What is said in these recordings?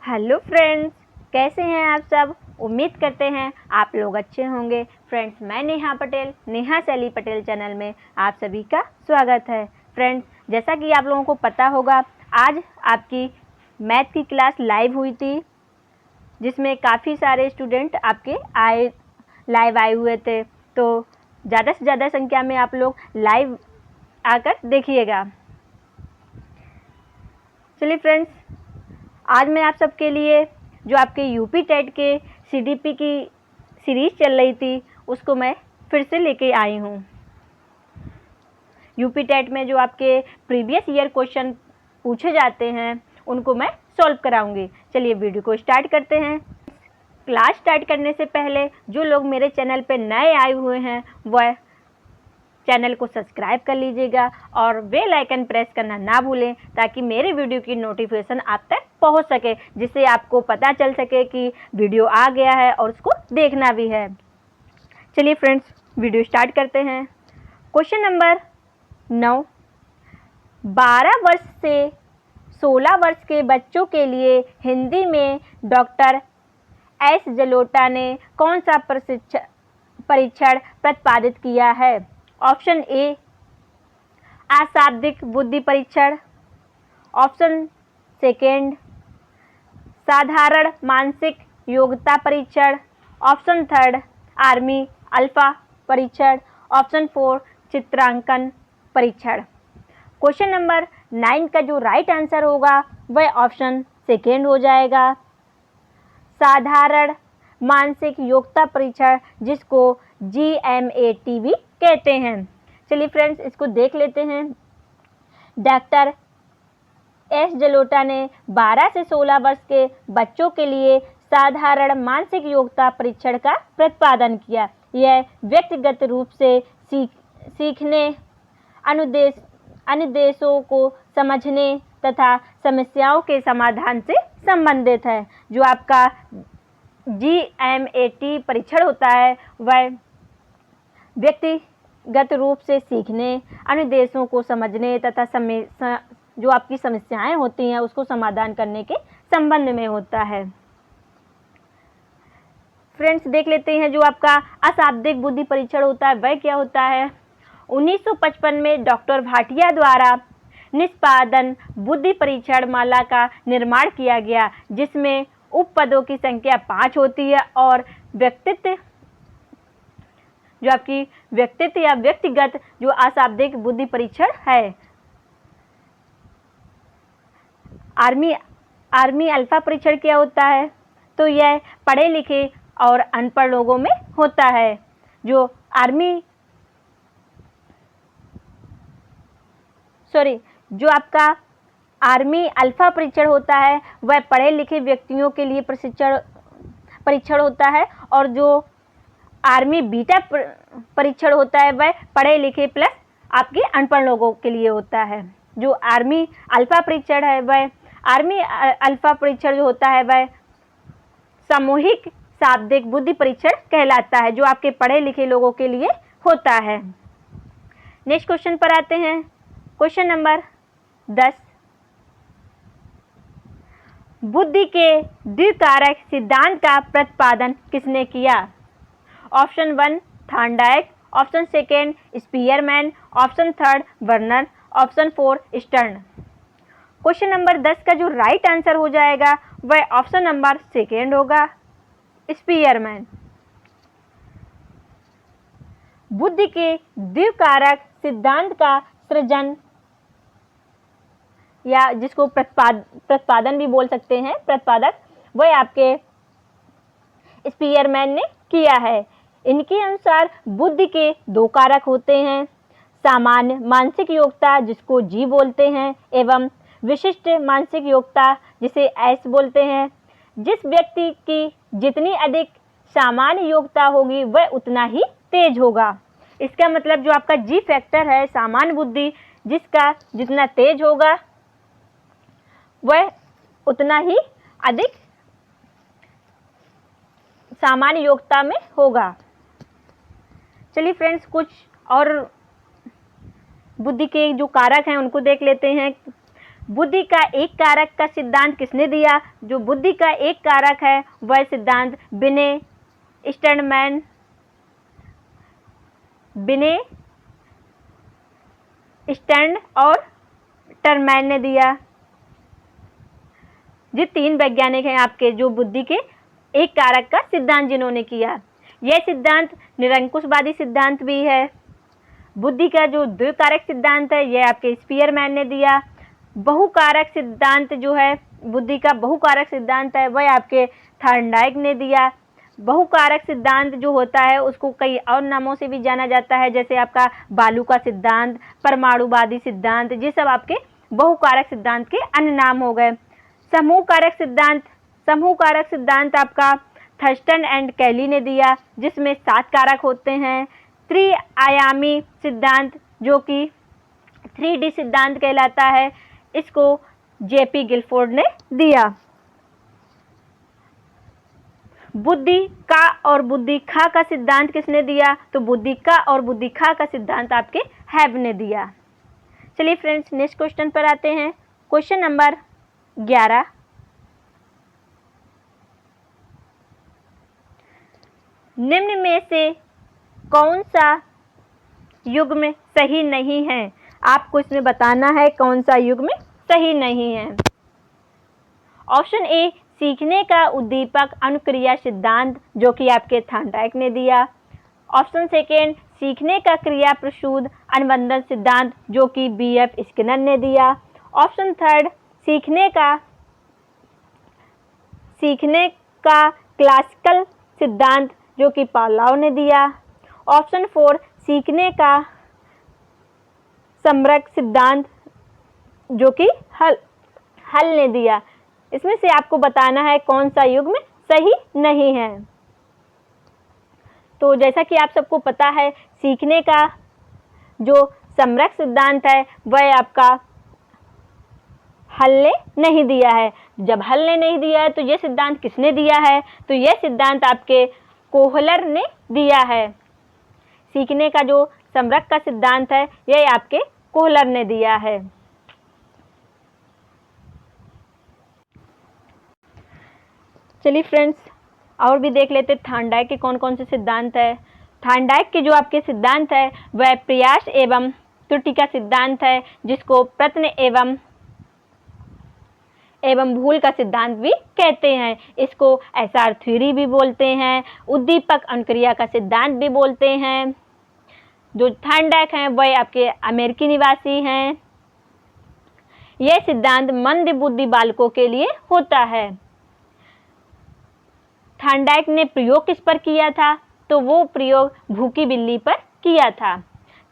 Hello friends, कैसे हैं आप सब। उम्मीद करते हैं आप लोग अच्छे होंगे। फ्रेंड्स, मैं नेहा पटेल, नेहा शैली पटेल चैनल में आप सभी का स्वागत है। फ्रेंड्स, जैसा कि आप लोगों को पता होगा, आज आपकी मैथ की क्लास लाइव हुई थी, जिसमें काफ़ी सारे स्टूडेंट आपके लाइव आए हुए थे। तो ज़्यादा से ज़्यादा संख्या में आप लोग लाइव आकर देखिएगा। चलिए फ्रेंड्स, आज मैं आप सबके लिए जो आपके यूपी टेट के सीडीपी की सीरीज़ चल रही थी, उसको मैं फिर से लेके आई हूँ। यूपी टेट में जो आपके प्रीवियस ईयर क्वेश्चन पूछे जाते हैं, उनको मैं सॉल्व कराऊंगी। चलिए वीडियो को स्टार्ट करते हैं। क्लास स्टार्ट करने से पहले जो लोग मेरे चैनल पे नए आए हुए हैं, वह चैनल को सब्सक्राइब कर लीजिएगा और बेल आइकन प्रेस करना ना भूलें, ताकि मेरे वीडियो की नोटिफिकेशन आप तक पहुंच सके, जिससे आपको पता चल सके कि वीडियो आ गया है और उसको देखना भी है। चलिए फ्रेंड्स, वीडियो स्टार्ट करते हैं। क्वेश्चन नंबर 9, 12 वर्ष से 16 वर्ष के बच्चों के लिए हिंदी में डॉक्टर एस जलोटा ने कौन सा परीक्षण प्रतिपादित किया है। ऑप्शन ए, अशाब्दिक बुद्धि परीक्षण। ऑप्शन सेकेंड, साधारण मानसिक योग्यता परीक्षण। ऑप्शन थर्ड, आर्मी अल्फा परीक्षण। ऑप्शन 4, चित्रांकन परीक्षण। क्वेश्चन नंबर 9 का जो राइट आंसर होगा वह ऑप्शन सेकेंड हो जाएगा, साधारण मानसिक योग्यता परीक्षण, जिसको GMAT भी कहते हैं। चलिए फ्रेंड्स, इसको देख लेते हैं। डॉक्टर एस जलोटा ने 12 से 16 वर्ष के बच्चों के लिए साधारण मानसिक योग्यता परीक्षण का प्रतिपादन किया। यह व्यक्तिगत रूप से सीखने, अनुदेशों को समझने तथा समस्याओं के समाधान से संबंधित है। जो आपका GMAT परीक्षण होता है, वह व्यक्तिगत रूप से सीखने, अनुदेशों को समझने तथा जो आपकी समस्याएं होती हैं उसको समाधान करने के संबंध में होता है। फ्रेंड्स, देख लेते हैं जो आपका अशाब्दिक बुद्धि परीक्षण होता है वह क्या होता है। 1955 में डॉक्टर भाटिया द्वारा निष्पादन बुद्धि परीक्षण माला का निर्माण किया गया, जिसमें उपपदों की संख्या 5 होती है और जो आपकी व्यक्तित्व या व्यक्तिगत जो अशाब्दिक बुद्धि परीक्षण है। आर्मी अल्फा परीक्षण क्या होता है, तो यह पढ़े लिखे और अनपढ़ लोगों में होता है। जो आपका आर्मी अल्फा परीक्षण होता है वह पढ़े लिखे व्यक्तियों के लिए परीक्षण होता है, और जो आर्मी बीटा परीक्षण होता है वह पढ़े लिखे प्लस आपके अनपढ़ लोगों के लिए होता है। जो आर्मी अल्फा परीक्षण है, वह आर्मी अल्फा परीक्षण जो होता है वह सामूहिक शाब्दिक बुद्धि परीक्षण कहलाता है, जो आपके पढ़े लिखे लोगों के लिए होता है। नेक्स्ट क्वेश्चन पर आते हैं। क्वेश्चन नंबर 10, बुद्धि के द्विकारक सिद्धांत का प्रतिपादन किसने किया। Option 1, Thorndike. Option second, Spearman. Option third, Werner. Option 4, stern. Question number 10 का जो राइट आंसर हो जाएगा वह ऑप्शन नंबर सेकेंड होगा, स्पीयरमैन। बुद्धि के द्विकारक सिद्धांत का सृजन, या जिसको प्रतिपादन भी बोल सकते हैं, प्रतिपादक, वह आपके स्पीयरमैन ने किया है। इनके अनुसार बुद्धि के 2 कारक होते हैं, सामान्य मानसिक योग्यता, जिसको G बोलते हैं, एवं विशिष्ट मानसिक योग्यता, जिसे S बोलते हैं। जिस व्यक्ति की जितनी अधिक सामान्य योग्यता होगी वह उतना ही तेज होगा। इसका मतलब जो आपका G फैक्टर है, सामान्य बुद्धि, जिसका जितना तेज होगा वह उतना ही अधिक सामान्य योग्यता में होगा। चलिए फ्रेंड्स, कुछ और बुद्धि के जो कारक हैं उनको देख लेते हैं। बुद्धि का एक कारक का सिद्धांत किसने दिया? जो बुद्धि का एक कारक है वह सिद्धांत बिने स्टैंड और टरमैन ने दिया। ये 3 वैज्ञानिक हैं आपके जो बुद्धि के एक कारक का सिद्धांत जिन्होंने किया। यह सिद्धांत निरंकुशवादी सिद्धांत भी है। बुद्धि का जो द्विकारक सिद्धांत है यह आपके स्पीयरमैन ने दिया। बहुकारक सिद्धांत जो है, बुद्धि का बहुकारक सिद्धांत है वह आपके थॉर्नडाइक ने दिया। बहुकारक सिद्धांत जो होता है उसको कई और नामों से भी जाना जाता है, जैसे आपका बालू का सिद्धांत, परमाणुवादी सिद्धांत, ये सब आपके बहुकारक सिद्धांत के अन्य नाम हो गए। समूह कारक सिद्धांत आपका थर्स्टन एंड कैली ने दिया, जिसमें 7 कारक होते हैं। त्रिआयामी सिद्धांत जो कि 3D सिद्धांत कहलाता है, इसको JP गिलफोर्ड ने दिया। बुद्धि का और बुद्धि खा का सिद्धांत किसने दिया? तो बुद्धि का और बुद्धि खा का सिद्धांत आपके हैब ने दिया। चलिए फ्रेंड्स, नेक्स्ट क्वेश्चन पर आते हैं। क्वेश्चन नंबर 11, निम्न में से कौन सा युग्म सही नहीं है? आपको इसमें बताना है कौन सा युग्म सही नहीं है। ऑप्शन ए, सीखने का उद्दीपक अनुक्रिया सिद्धांत जो कि आपके थॉर्नडाइक ने दिया। ऑप्शन सेकेंड, सीखने का क्रिया प्रसूद अनुबंधन सिद्धांत जो कि BF स्किनर ने दिया। ऑप्शन थर्ड, सीखने का क्लासिकल सिद्धांत जो कि पावलोव ने दिया। ऑप्शन 4, सीखने का समरक सिद्धांत जो कि हल ने दिया। इसमें से आपको बताना है कौन सा युग्म सही नहीं है। तो जैसा कि आप सबको पता है, सीखने का जो समरक सिद्धांत है वह आपका हल ने नहीं दिया है। जब हल ने नहीं दिया है तो यह सिद्धांत किसने दिया है? तो यह सिद्धांत आपके कोहलर ने दिया है। सीखने का जो समरक का सिद्धांत है यह आपके कोहलर ने दिया है। चलिए फ्रेंड्स, और भी देख लेते थॉर्नडाइक के कौन कौन से सिद्धांत है। थॉर्नडाइक के जो आपके सिद्धांत है वह प्रयास एवं त्रुटि का सिद्धांत है, जिसको प्रश्न एवं भूल का सिद्धांत भी कहते हैं। इसको SR थ्योरी भी बोलते हैं, उद्दीपक अनुक्रिया का सिद्धांत भी बोलते हैं। जो थॉर्नडाइक हैं वह आपके अमेरिकी निवासी हैं। यह सिद्धांत मंद बुद्धि बालकों के लिए होता है। थॉर्नडाइक ने प्रयोग किस पर किया था? तो वो प्रयोग भूखी बिल्ली पर किया था।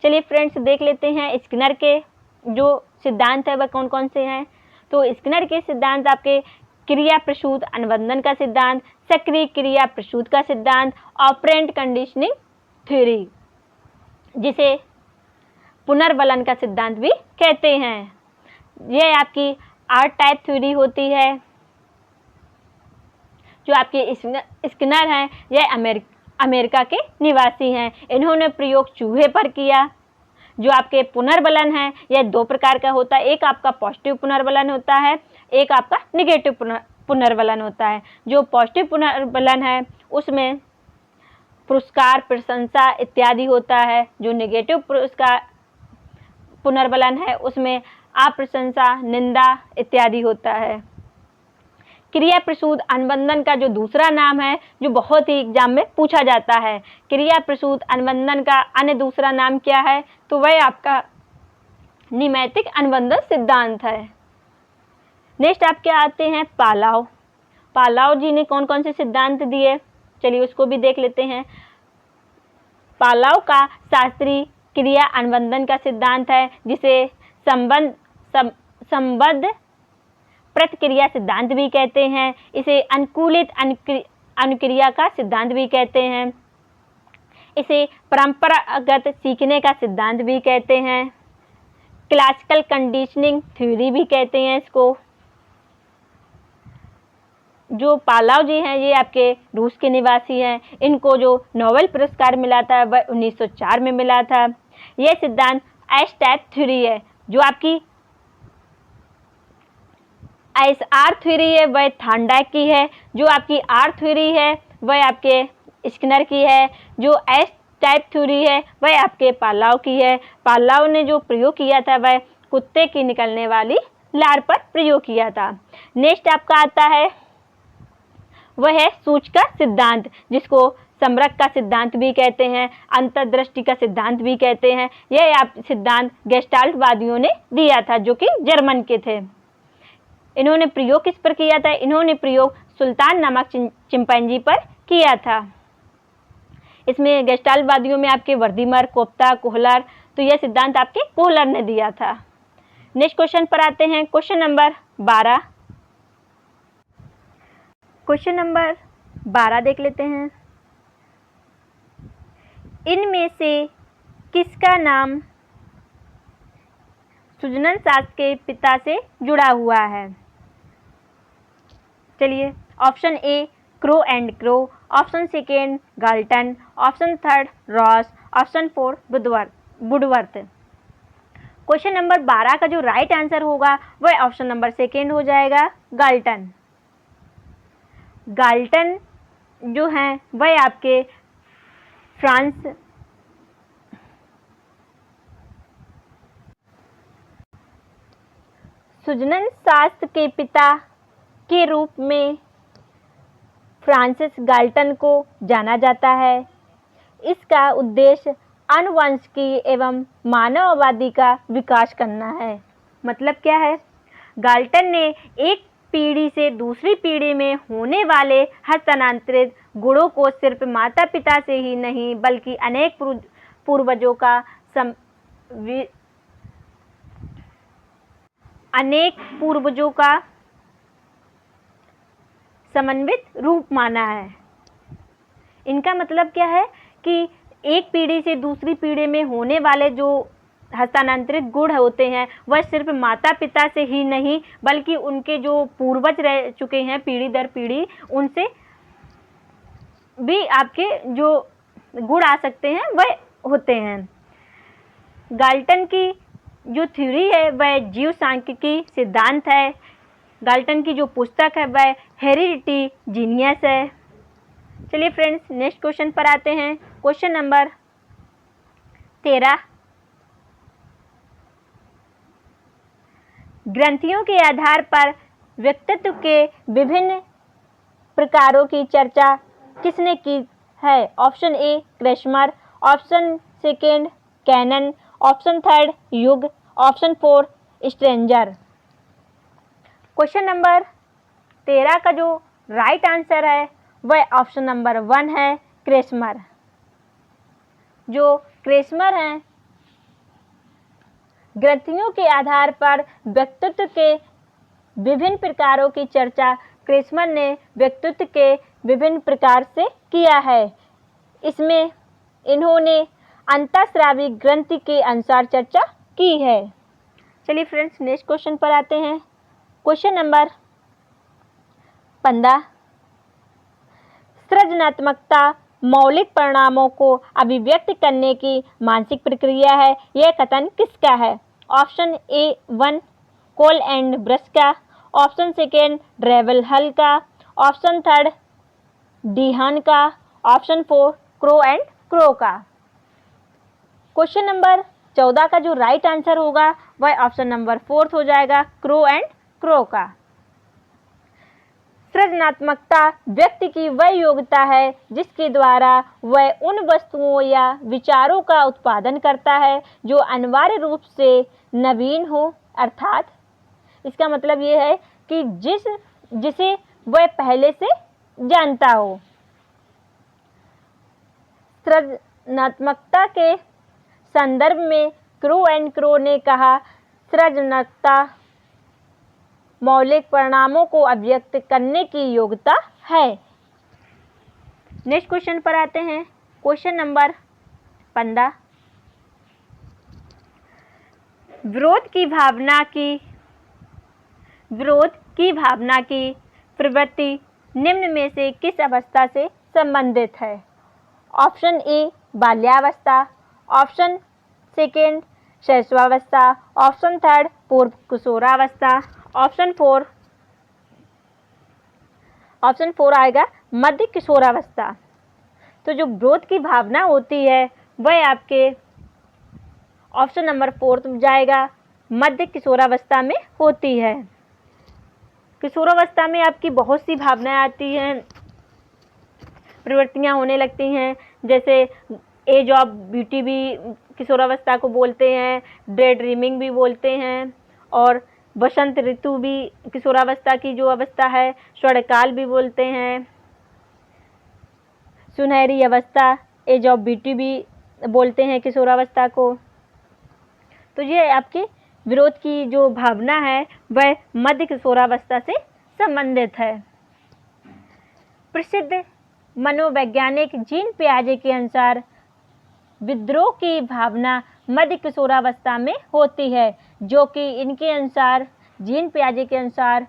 चलिए फ्रेंड्स, देख लेते हैं स्किनर के जो सिद्धांत है वह कौन कौन से हैं। तो स्किनर के सिद्धांत आपके क्रिया प्रसूत अनुबंधन का सिद्धांत, सक्रिय क्रिया प्रसूत का सिद्धांत, ऑपरेंट कंडीशनिंग थ्योरी, जिसे पुनर्बलन का सिद्धांत भी कहते हैं। यह आपकी R टाइप थ्योरी होती है। जो आपके स्किनर हैं यह अमेरिका के निवासी हैं। इन्होंने प्रयोग चूहे पर किया। जो आपके पुनर्बलन है यह 2 प्रकार का होता है। एक आपका पॉजिटिव पुनर्बलन होता है, एक आपका निगेटिव पुनर्बलन होता है। जो पॉजिटिव पुनर्बलन है उसमें पुरस्कार, प्रशंसा इत्यादि होता है। जो नेगेटिव पुनर्बलन है उसमें अप्रशंसा, निंदा इत्यादि होता है। क्रिया प्रसूत अनुबंधन का जो दूसरा नाम है, जो बहुत ही एग्जाम में पूछा जाता है, क्रिया प्रसूत अनुबंधन का अन्य दूसरा नाम क्या है? तो वह आपका निमैतिक अनुबंधन सिद्धांत है। नेक्स्ट आपके आते हैं पावलोव। पावलोव जी ने कौन कौन से सिद्धांत दिए, चलिए उसको भी देख लेते हैं। पावलोव का शास्त्रीय क्रिया अनुबंधन का सिद्धांत है, जिसे संबद्ध प्रतिक्रिया सिद्धांत भी कहते हैं। इसे अनुकूलित अनुक्रिया का सिद्धांत भी कहते हैं। इसे परंपरागत सीखने का सिद्धांत भी कहते हैं। क्लासिकल कंडीशनिंग थ्योरी भी कहते हैं इसको। जो पावलोव जी हैं ये आपके रूस के निवासी हैं। इनको जो नोबेल पुरस्कार मिला था वह 1904 में मिला था। यह सिद्धांत S टाइप थ्योरी है। जो आपकी एस आर थ्योरी है वह थॉर्नडाइक की है, जो आपकी आर थ्योरी है वह आपके स्किनर की है, जो एस टाइप थ्योरी है वह आपके पार्लाउ की है। पार्लाउ ने जो प्रयोग किया था वह कुत्ते की निकलने वाली लार पर प्रयोग किया था। नेक्स्ट आपका आता है वह है सूच का सिद्धांत, जिसको समरक का सिद्धांत भी कहते हैं, अंतर्दृष्टि का सिद्धांत भी कहते हैं। यह आप सिद्धांत गेस्टाल्टवादियों ने दिया था, जो कि जर्मन के थे। इन्होंने प्रयोग किस पर किया था? इन्होंने प्रयोग सुल्तान नामक चिंपैंजी पर किया था। इसमें गेस्टाल्टवादियों में आपके वर्दीमर, कोप्ता, कोहलर, तो यह सिद्धांत आपके कोहलर ने दिया था। नेक्स्ट क्वेश्चन पर आते हैं, क्वेश्चन नंबर 12। क्वेश्चन नंबर 12 देख लेते हैं। इनमें से किसका नाम सुजनन शास्त्र के पिता से जुड़ा हुआ है? चलिए, option A crow and crow, option second Galton, option third Ross, option 4 Woodworth. Question number 12 का जो राइट आंसर होगा वह ऑप्शन नंबर सेकेंड हो जाएगा, गाल्टन। गाल्टन जो हैं वह आपके फ्रांस सुजनन शास्त्र के पिता के रूप में फ्रांसिस गाल्टन को जाना जाता है। इसका उद्देश्य आनुवंशिकी एवं मानववादी का विकास करना है। मतलब क्या है? गाल्टन ने एक पीढ़ी से दूसरी पीढ़ी में होने वाले हस्तांतरित गुणों को सिर्फ माता पिता से ही नहीं बल्कि अनेक पूर्वजों का समन्वित रूप माना है। इनका मतलब क्या है कि एक पीढ़ी से दूसरी पीढ़ी में होने वाले जो हस्तांतरित गुण होते हैं वह सिर्फ माता पिता से ही नहीं बल्कि उनके जो पूर्वज रह चुके हैं पीढ़ी दर पीढ़ी, उनसे भी आपके जो गुण आ सकते हैं वह होते हैं। गाल्टन की जो थ्योरी है वह जीव सांख्यिकी सिद्धांत है। गाल्टन की जो पुस्तक है वह हेरिडिटी जीनियस है। चलिए फ्रेंड्स, नेक्स्ट क्वेश्चन पर आते हैं, क्वेश्चन नंबर 13। ग्रंथियों के आधार पर व्यक्तित्व के विभिन्न प्रकारों की चर्चा किसने की है? Option A Kretschmer, option second Cannon, option third युग, ऑप्शन 4 स्ट्रेंजर। क्वेश्चन नंबर 13 का जो राइट आंसर है वह ऑप्शन नंबर 1 है, क्रेस्मर। जो क्रेस्मर हैं ग्रंथियों के आधार पर व्यक्तित्व के विभिन्न प्रकारों की चर्चा क्रेस्मर ने व्यक्तित्व के विभिन्न प्रकार से किया है। इसमें इन्होंने अंतःस्रावी ग्रंथि के अनुसार चर्चा की है। चलिए फ्रेंड्स, नेक्स्ट क्वेश्चन पर आते हैं, क्वेश्चन नंबर 15। सृजनात्मकता मौलिक परिणामों को अभिव्यक्त करने की मानसिक प्रक्रिया है। यह कथन किसका है? Option A 1 Cole and Brush का, ऑप्शन सेकेंड ड्रेवल हल का, ऑप्शन थर्ड डीहान का, ऑप्शन 4 क्रो एंड क्रो का। क्वेश्चन नंबर 14 का जो राइट आंसर होगा वह ऑप्शन नंबर 4 हो जाएगा, क्रो एंड क्रो का। सृजनात्मकता व्यक्ति की वह योग्यता है जिसके द्वारा वह उन वस्तुओं या विचारों का उत्पादन करता है जो अनिवार्य रूप से नवीन हो, अर्थात इसका मतलब ये है कि जिसे वह पहले से जानता हो। सृजनात्मकता के संदर्भ में क्रो एंड क्रो ने कहा, सृजनात्मकता मौलिक परिणामों को अभिव्यक्त करने की योग्यता है। नेक्स्ट क्वेश्चन पर आते हैं, क्वेश्चन नंबर 15। विरोध की भावना की प्रवृत्ति निम्न में से किस अवस्था से संबंधित है? ऑप्शन ए बाल्यावस्था, ऑप्शन सेकेंड शैशवावस्था, ऑप्शन थर्ड पूर्व किशोरावस्था, ऑप्शन 4 ऑप्शन 4 आएगा मध्य किशोरावस्था। तो जो ग्रोथ की भावना होती है वह आपके ऑप्शन नंबर 4 जाएगा, मध्य किशोरावस्था में होती है। किशोरावस्था में आपकी बहुत सी भावनाएं आती हैं, प्रवृत्तियां होने लगती हैं, जैसे एज ऑफ ब्यूटी भी किशोरावस्था को बोलते हैं, डे ड्रीमिंग भी बोलते हैं, और बसंत ऋतु भी किशोरावस्था की जो अवस्था है, स्वर्णकाल भी बोलते हैं, सुनहरी अवस्था एज ऑफ ब्यूटी भी बोलते हैं किशोरावस्था को। तो ये आपके विरोध की जो भावना है वह मध्य किशोरावस्था से संबंधित है। प्रसिद्ध मनोवैज्ञानिक जीन पियाजे के अनुसार विद्रोह की भावना मध्य किशोरावस्था में होती है, जो कि इनके अनुसार, जीन पियाजे के अनुसार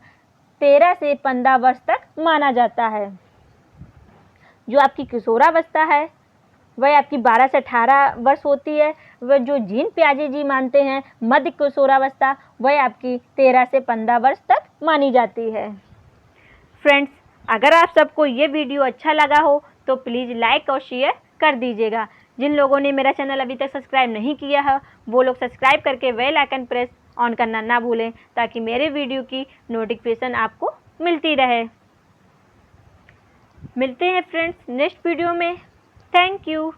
13 से 15 वर्ष तक माना जाता है। जो आपकी किशोरावस्था है वह आपकी 12 से 18 वर्ष होती है। वह जो जीन पियाजे जी मानते हैं मध्य किशोरावस्था, वह आपकी 13 से 15 वर्ष तक मानी जाती है। फ्रेंड्स, अगर आप सबको ये वीडियो अच्छा लगा हो तो प्लीज़ लाइक और शेयर कर दीजिएगा। जिन लोगों ने मेरा चैनल अभी तक सब्सक्राइब नहीं किया है वो लोग सब्सक्राइब करके बेल आइकन प्रेस ऑन करना ना भूलें, ताकि मेरे वीडियो की नोटिफिकेशन आपको मिलती रहे। मिलते हैं फ्रेंड्स नेक्स्ट वीडियो में। Thank you.